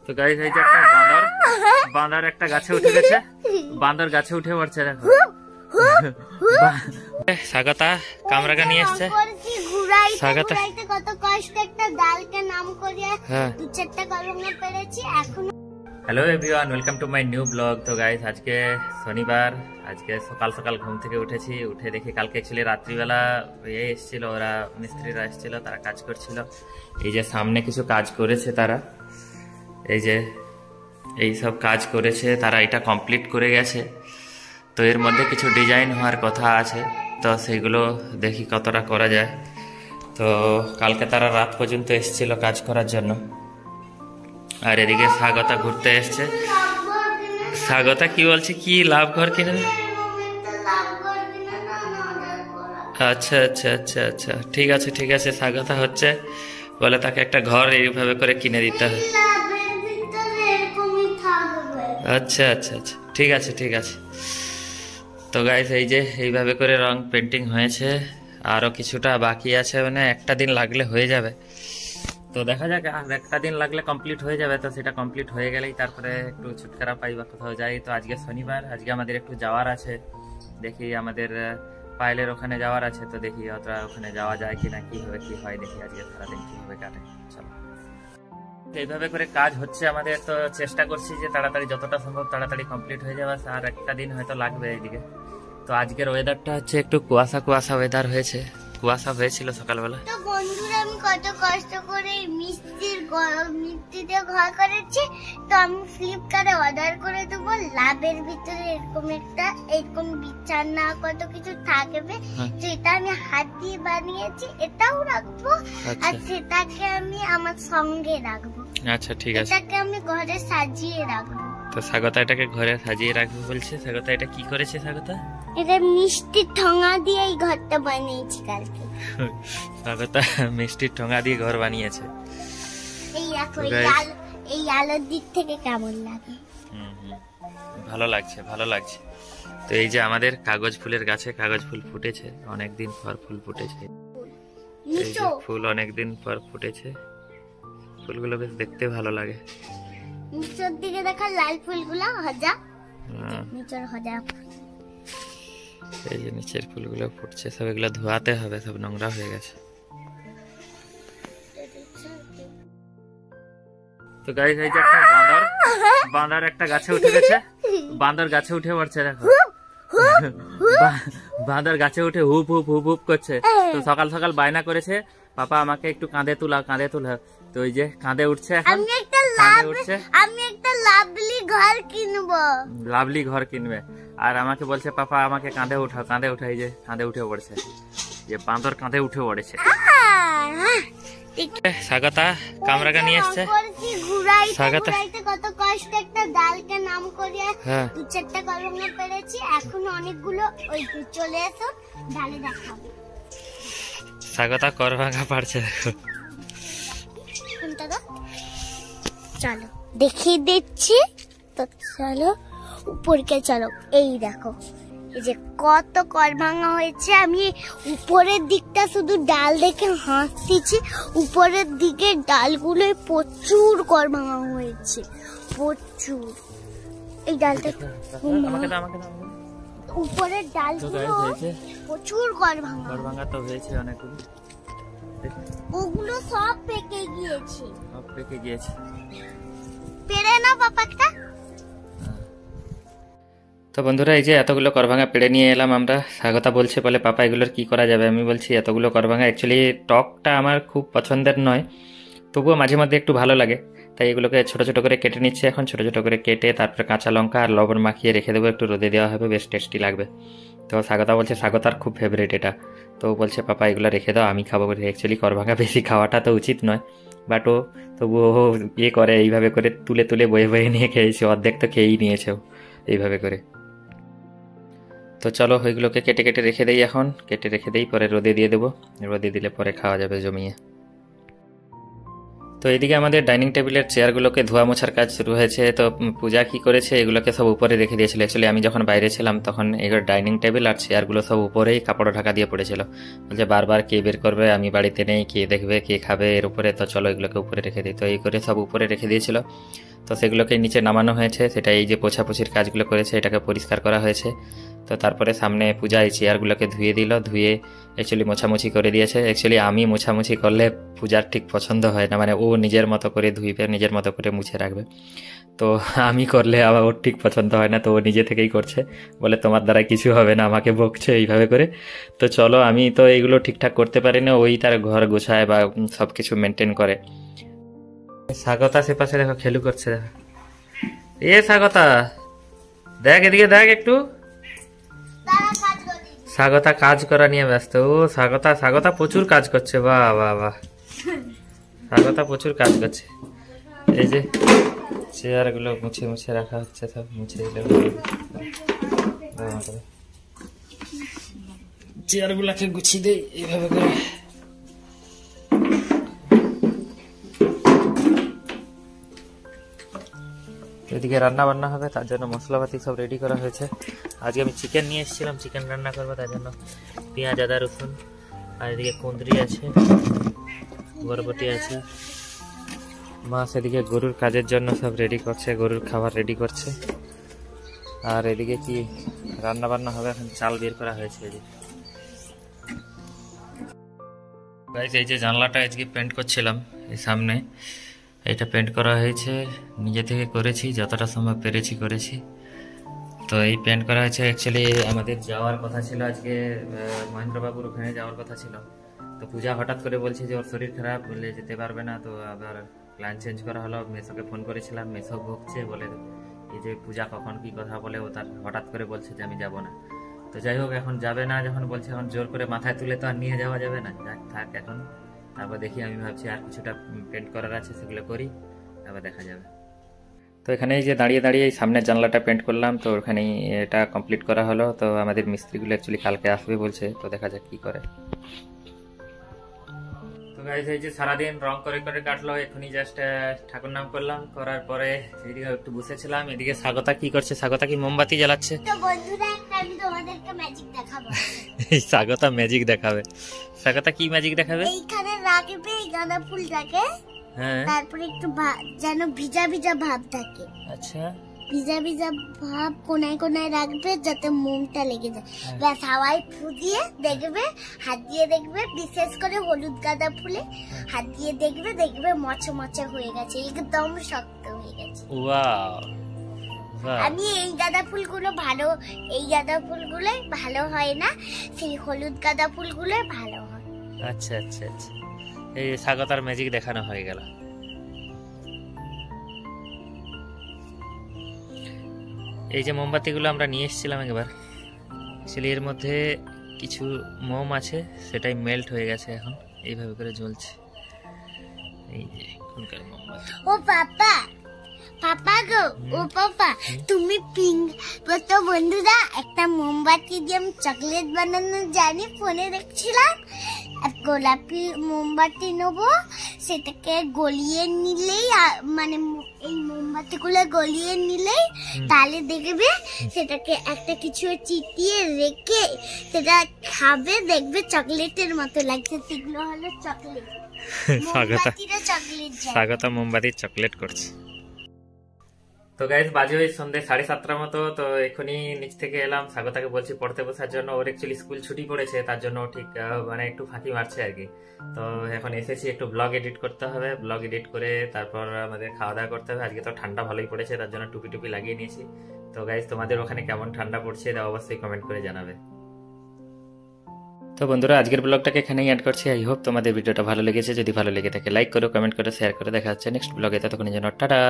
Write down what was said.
তো গাইস এই যে একটা বাঁদর একটা গাছে উঠে গেছে। বাঁদর গাছে উঠে পড়ছে, দেখো। স্বাগতা কামরাগা নিয়ে এসছে। স্বাগতা কত কষ্ট একটা ডালকে নাম করিয়ে দু চারটা কলমে পেরেছি এখন। Hello everyone, welcome to my new blog. তো গাইস আজকে শনিবার, আজকে সকাল সকাল ঘুম থেকে উঠেছি। উঠে দেখি কালকে অ্যাকচুয়ালি রাত্রিবেলা এসেছিল, ওরা মিস্ত্রিরা এসেছিল, তারা কাজ করছিল। এই যে সামনে কিছু কাজ করেছে তারা, এই যে এই সব কাজ করেছে তারা, এটা কমপ্লিট করে গেছে। তো এর মধ্যে কিছু ডিজাইন হওয়ার কথা আছে, তো সেইগুলো দেখি কতটা করা যায়। তো কালকে তারা রাত পর্যন্ত এসেছিল কাজ করার জন্য। আর এদিকে স্বাগতা ঘুরতে এসছে। স্বাগতা কি বলছে, কি লাভ ঘর কিনে? আচ্ছা আচ্ছা আচ্ছা আচ্ছা, ঠিক আছে ঠিক আছে। স্বাগতা হচ্ছে বলে তাকে একটা ঘর এইভাবে করে কিনে দিতে হবে। আচ্ছা আচ্ছা আচ্ছা, ঠিক আছে ঠিক আছে। তো গাইস এই যে এইভাবে করে রং পেন্টিং হয়েছে, আরো কিছুটা বাকি আছে, মানে একটা দিন লাগলে হয়ে যাবে। তো দেখা যাক, আর একটা দিন লাগলে কমপ্লিট হয়ে যাবে। তো সেটা কমপ্লিট হয়ে গেলেই তারপরে একটু ছুটকারা পাই বা কোথাও যাই। তো আজকে শনিবার, আজকে আমাদের একটু যাওয়ার আছে। দেখি আমাদের পায়েলের ওখানে যাওয়ার আছে, তো দেখি অতটা ওখানে যাওয়া যায় কিনা, কিভাবে কি হয় দেখি আজকে সারাদিন কিভাবে কাটে। চলো, এইভাবে করে কাজ হচ্ছে আমাদের। তো চেষ্টা করছি যে তাড়াতাড়ি, যতটা সম্ভব তাড়াতাড়ি কমপ্লিট হয়ে যাবে। আর একটা দিন হয়তো লাগবে এইদিকে। তো আজকের ওয়েদারটা হচ্ছে একটু কুয়াশা কুয়াশা ওয়েদার হয়েছে, কুয়াশা হয়েছিল সকালবেলা। তো বন্ধুরা, আমি কত কষ্ট করে মিষ্টিতে ঘর করেছি। তো আমি ফ্লিপকার্টে অর্ডার করে দেবো। লাভের ভিতরে এরকম বিছানা কত কিছু থাকবে, যেটা আমি হাত দিয়ে বানিয়েছি, এটাও রাখবো। আর সেটাকে আমি আমার সঙ্গে রাখবো। আচ্ছা ঠিক আছে, এটাকে আমি ঘরে সাজিয়ে রাখবো। তো স্বাগতা এটাকে ঘরে সাজিয়ে রাখবে বলছে। স্বাগতা এটা কি করেছে? স্বাগতা এটা মিষ্টির ঠোঙা দিয়ে এই ঘরটা বানিয়েছি কালকে। স্বাগতা মিষ্টির ঠোঙা দিয়ে ঘর বানিয়েছে। এই দেখো, এই আলোর দিক থেকে কেমন লাগে? ভালো লাগছে, ভালো লাগছে। তো এই যে আমাদের কাগজ ফুলের গাছে কাগজ ফুল ফুটেছে, অনেকদিন পর ফুল ফুটেছে। এই যে ফুল অনেকদিন পর ফুটেছে, ফুলগুলো বেশ দেখতে ভালো লাগে। নিচের দিকে দেখা লাল ফুলগুলো হজা, নিচের হজা। এই যে নিচের ফুলগুলো ফুটছে, সব এগুলো ধোয়াতে হবে, সব নোংরা হয়ে গেছে। তো গাইস এই যে একটা বাঁদর একটা গাছে উঠে গেছে। বাঁদর গাছে উঠে পড়ছে, দেখো। বাঁদর গাছে উঠে হুপ হুপ হুপ হুপ করছে। তো সকাল সকাল বায়না করেছে, পাপা আমাকে একটু কাঁধে তুলা, কাঁধে তুলা। তো ওই যে কাঁধে উঠছে, আমি একটা লাভলি ঘর কিনবো। লাভলি ঘর কিনবে। আর আমাকে বলছে, পাপা আমাকে কাঁধে উঠাও, কাঁধে উঠাই। যে কাঁধে উঠে পড়েছে, যে বাঁদর কাঁধে উঠে পড়েছে। স্বাগতা কামরাগা নিয়ে এসছে। স্বাগতা কত কষ্ট একটা ডালকে নাম করিয়ে দু চারটা কলমে পেরেছি। এখন অনেকগুলো ওই চলে এসো, ডালে দেখাবো। স্বাগতা করভাঙা পারছে, দেখো। চলো দেখিয়ে দিচ্ছি। তো চলো উপরকে, চলো। এই দেখো, এই যে কত কর ভাঙা হয়েছে। আমি উপরের দিকটা শুধু ডাল দেখে হাসতেছি, উপরের দিকে ডালগুলোয় প্রচুর কর ভাঙা হয়েছে, প্রচুর। এই ডালটা উপরের ডালগুলো প্রচুর কর ভাঙা তো হয়েছে অনেকগুলো। ওগুলো সব পেকে গিয়েছে, সব পেকে গিয়েছে। পেরে না বাপাটা। তো বন্ধুরা, এই যে এতগুলো করভাঙা পেড়ে নিয়ে এলাম আমরা। স্বাগতা বলছে, বলে পাপা এগুলোর কি করা যাবে? আমি বলছি এতগুলো করভাঙা, অ্যাকচুয়ালি টকটা আমার খুব পছন্দের নয়, তবুও মাঝে মধ্যে একটু ভালো লাগে। তাই এগুলোকে ছোট ছোট করে কেটে নিচ্ছে এখন। ছোট ছোট করে কেটে তারপরে কাঁচা লঙ্কা আর লবণ মাখিয়ে রেখে দেবো, একটু রোদে দেওয়া হবে, বেশ টেস্টি লাগবে। তো স্বাগতা বলছে, স্বাগতার খুব ফেভারিট এটা। তো বলছে পাপা এগুলো রেখে দাও, আমি খাবো। অ্যাকচুয়ালি করভাঙা বেশি খাওয়াটা তো উচিত নয়, বাট ও তবুও ইয়ে করে, এইভাবে করে তুলে তুলে বয়ে বয়ে নিয়ে খেয়েছে। অর্ধেক তো খেয়েই নিয়েছে এইভাবে করে। তো চলো ওইগুলোকে কেটে কেটে রেখে দেই, এখন কেটে রেখে দেই, পরে রোদে দিয়ে দেবো। রোদে দিলে পরে খাওয়া যাবে জমিয়ে। তো এইদিকে আমাদের ডাইনিং টেবিলের চেয়ারগুলোকে ধোয়া মোছার কাজ শুরু হয়েছে। তো পূজা কি করেছে, এগুলোকে সব উপরে রেখে দিয়েছিল। অ্যাকচুয়ালি আমি যখন বাইরে ছিলাম তখন এগুলো ডাইনিং টেবিল আর চেয়ারগুলো সব উপরেই কাপড় ঢাকা দিয়ে পড়েছিল। বলছে বারবার কে বের করবে, আমি বাড়িতে নেই, কে দেখবে, কে খাবে এর উপরে। তো চলো এগুলোকে উপরে রেখে দিই। তো এই করে সব উপরে রেখে দিয়েছিল। তো সেগুলোকে নিচে নামানো হয়েছে, সেটা এই যে পোছাপুছির কাজগুলো করেছে এটাকে পরিষ্কার করা হয়েছে। তো তারপরে সামনে পূজা এই চেয়ারগুলোকে ধুয়ে দিল, ধুয়ে অ্যাকচুয়ালি মোছামুছি করে দিয়েছে। অ্যাকচুয়ালি আমি মোছামুছি করলে পূজার ঠিক পছন্দ হয় না, মানে ও নিজের মতো করে ধুইবে, নিজের মতো করে মুছে রাখবে। তো আমি করলে আবার ওর ঠিক পছন্দ হয় না, তো ও নিজে থেকেই করছে, বলে তোমার দ্বারা কিছু হবে না, আমাকে বকছে এইভাবে করে। তো চলো, আমি তো এইগুলো ঠিকঠাক করতে পারি না, ওই তার ঘর গোছায় বা সব কিছু মেনটেন করে। স্বাগতা সে পাশে দেখো খেলু করছে, দেখো এ স্বাগতা দেখ এদিকে দেখ একটু। স্বাগতা কাজ করা নিয়ে ব্যস্ত। ও স্বাগতা, স্বাগতা প্রচুর কাজ করছে, বাহ বাহ বাহ, স্বাগতা প্রচুর কাজ করছে। এই যে চেয়ারগুলো মুছে মুছে রাখা হচ্ছে, সব মুছে দিলে চেয়ারগুলোকে গুছিয়ে দেই এইভাবে করে। এদিকে রান্না বান্না হবে, তার জন্য মশলাপাতি সব রেডি করা হয়েছে। আজকে আমি চিকেন নিয়ে এসেছিলাম, চিকেন রান্না করবো, তার জন্য পেঁয়াজ আদা রসুন, আর এদিকে কুঁদরি আছে, বরবটি আছে, মাছ এদিকে গরুর কাজের জন্য সব রেডি করছে, গরুর খাবার রেডি করছে। আর এদিকে কি রান্না বান্না হবে, এখন চাল বের করা হয়েছে। এদিকে এই যে জানলাটা আজকে পেন্ট করছিলাম, এই সামনে এটা পেন্ট করা হয়েছে, নিজে থেকে করেছি, যতটা সম্ভব পেরেছি করেছি। তো এই পেন্ট করা হয়েছে। অ্যাকচুয়ালি আমাদের যাওয়ার কথা ছিল আজকে, মহেন্দ্রবাবুর ওখানে যাওয়ার কথা ছিল। তো পূজা হঠাৎ করে বলছে যে ওর শরীর খারাপ, বলে যেতে পারবে না। তো আবার প্ল্যান চেঞ্জ করা হলো। মেসোকে ফোন করেছিলাম, মেসো ভুগছে, বলে এই যে পূজা কখন কি কথা বলে, ও তার হঠাৎ করে বলছে যে আমি যাব না। তো যাই হোক, এখন যাবে না যখন বলছে, এখন জোর করে মাথায় তুলে তো আর নিয়ে যাওয়া যাবে না, যাক থাক এখন। তারপর দেখি, আমি ভাবছি আর কিছুটা পেন্ট করার আছে, সেগুলো করি, তারপর দেখা যাবে। তো এখানে যে দাঁড়িয়ে দাঁড়িয়ে এই সামনের জানলাটা পেন্ট করলাম, তো ওখানেই এটা কমপ্লিট করা হলো। তো আমাদের মিস্ত্রিগুলো অ্যাকচুয়ালি কালকে আসবে বলছে, তো দেখা যাক কি করে। তো গাইস, এই যে সারাদিন রং করে করে কাটলো, এখনই জাস্ট ঠাকুর নাম করলাম, করার পরে এদিকে একটু বসেছিলাম। এদিকে স্বাগতা কি করছে, স্বাগতা কি মোমবাতি জ্বালাচ্ছে। তো বন্ধুরা, একটা আমি তোমাদেরকে ম্যাজিক দেখাবো। এই স্বাগতা ম্যাজিক দেখাবে। স্বাগতা কি ম্যাজিক দেখাবে? এইখানে রাখবে এই গাঁদা ফুলটাকে, হ্যাঁ, তারপরে একটু যেন ভিজা ভিজা ভাব থাকে। আচ্ছা, ভিজা ভিজা ভাব কোনায় কোনায় রাখবে, যাতে মোমটা লেগে যায়। ব্যাস, হাওয়ায় ফু দিয়ে দেখবে, হাত দিয়ে দেখবে, বিশেষ করে হলুদ গাঁদা ফুলে হাত দিয়ে দেখবে, দেখবে মচমচে হয়ে গেছে, একদম শক্ত হয়ে গেছে। ওয়াও, আমি এই গাঁদা ফুলগুলো ভালো হয় না, সেই হলুদ গাঁদা ফুলগুলো ভালো হয়। আচ্ছা আচ্ছা আচ্ছা, এই স্বাগতার ম্যাজিক দেখানো হয়ে গেল। এই যে মোমবাতিগুলো আমরা নিয়ে এসেছিলাম একবার, অ্যাকচুয়ালি এর মধ্যে কিছু মোম আছে, সেটাই মেল্ট হয়ে গেছে, এখন এইভাবে করে জ্বলছে। এই যে এখনকার মোমবাতি। ও পাপা, পাপা গো, ও পাপা, তুমি পিঙ্ক, তো বন্ধুরা একটা মোমবাতি দিয়ে আমি চকলেট বানানো জানি, ফোনে দেখছিলাম। আর গোলাপি মোমবাতি নেবো, সেটাকে গলিয়ে নিলেই, মানে এই মোমবাতিগুলো গলিয়ে নিলেই, তাহলে দেখবে সেটাকে একটা কিছু চিটিয়ে রেখে সেটা খাবে, দেখবে চকলেটের মতো লাগছে। সেগুলো হলো চকলেট, মোমবাতিটা চকলেট। স্বাগতা মোমবাতি চকলেট করছে। তো গাইজ, বাজে ওই সন্ধ্যে 7:30 মতো। তো এখনই নিচ থেকে এলাম, স্বাগতাকে বলছি পড়তে বসার জন্য। ওর অ্যাকচুয়ালি স্কুল ছুটি পড়েছে, তার জন্য ঠিক মানে একটু ফাঁকি মারছে আর কি। তো এখন এসেছি, একটু ব্লগ এডিট করতে হবে, ব্লগ এডিট করে তারপর আমাদের খাওয়া দাওয়া করতে হবে। আজকে তো ঠান্ডা ভালোই পড়েছে, তার জন্য টুপি টুপি লাগিয়ে নিয়েছি। তো গাইজ, তোমাদের ওখানে কেমন ঠান্ডা পড়ছে তা অবশ্যই কমেন্ট করে জানাবে। তো বন্ধুরা, আজকের ব্লগটাকে এখানেই অ্যাড করছি। আই হোপ তোমাদের ভিডিওটা ভালো লেগেছে। যদি ভালো লেগে থাকে লাইক করো, কমেন্ট করো, শেয়ার করে। দেখা হচ্ছে নেক্সট ব্লগে, ততক্ষণের জন্য টাটা।